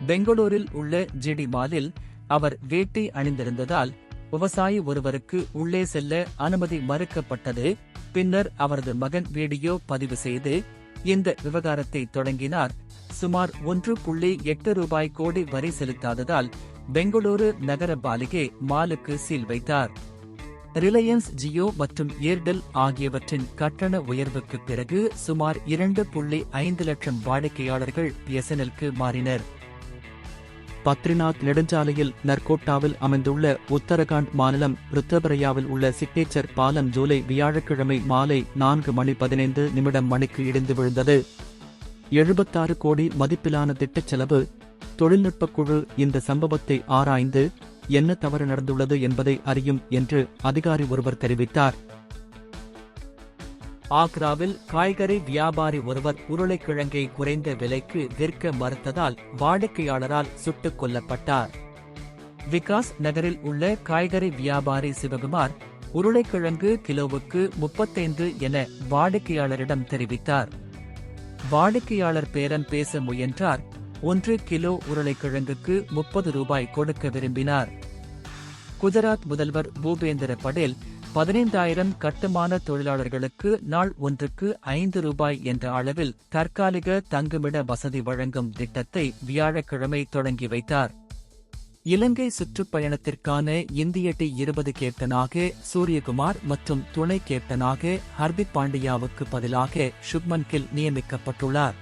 பெங்களூரில் உள்ள ஜிடி மாலில் அவர் வேட்டி அணிந்திருந்ததால் விவசாயி ஒருவருக்கு உள்ளே செல்ல அனுமதி மறுக்கப்பட்டது. பின்னர் அவரது மகன் வீடியோ பதிவு செய்து இந்த விவகாரத்தை தொடங்கினார். சுமார் 1.8 ரூபாய் கோடி வரி செலுத்தாததால் பெங்களூரு நகர பாலிகை மாலுக்கு சீல் வைத்தார். ரிலையன்ஸ் ஜியோ மற்றும் ஏர்டெல் ஆகியவற்றின் கட்டண உயர்வுக்கு பிறகு சுமார் 2.5 லட்சம் வாடிக்கையாளர்கள் பிஎஸ்என்எல்க்கு மாறினர். பத்ரிநாத் நெடுஞ்சாலையில் நர்கோட்டாவில் அமைந்துள்ள உத்தரகாண்ட் மாநிலம் ருத்ரபரையாவில் உள்ள சிக்னேச்சர் பாலம் ஜூலை வியாழக்கிழமை மாலை 4:15 மணிக்கு இடிந்து விழுந்தது. 76 கோடி மதிப்பிலான திட்டச் செலவு. தொழில்நுட்பக் குழு இந்த சம்பவத்தை ஆராய்ந்து என்ன தவறு நடந்துள்ளது என்பதை அறியும் என்று அதிகாரி ஒருவர் தெரிவித்தார். ஆக்ராவில் காய்கறி வியாபாரி ஒருவர் உருளைக்கிழங்கை குறைந்த விலைக்கு விற்க மறுத்ததால் வாடிக்கையாளரால் சுட்டுக் கொல்லப்பட்டார். விகாஸ் நகரில் உள்ள காய்கறி வியாபாரி சிவகுமார் உருளைக்கிழங்கு கிலோவுக்கு 35 என வாடிக்கையாளரிடம் தெரிவித்தார். வாடிக்கையாளர் பேரம் பேச முயன்றார். 1 கிலோ உருளைக்கிழங்குக்கு 30 ரூபாய் கொடுக்க விரும்பினார். குஜராத் முதல்வர் பூபேந்திர படேல் 15,000 கட்டுமான தொழிலாளர்களுக்கு நாள் ஒன்றுக்கு 5 ரூபாய் என்ற அளவில் தற்காலிக தங்குமிட வசதி வழங்கும் திட்டத்தை வியாழக்கிழமை தொடங்கி வைத்தார். இலங்கை சுற்றுப்பயணத்திற்கான இந்திய T20 கேப்டனாக சூரியகுமார் மற்றும் துணை கேப்டனாக ஹர்திக் பாண்டியாவுக்கு பதிலாக சுப்மன் கில் நியமிக்கப்பட்டுள்ளார்.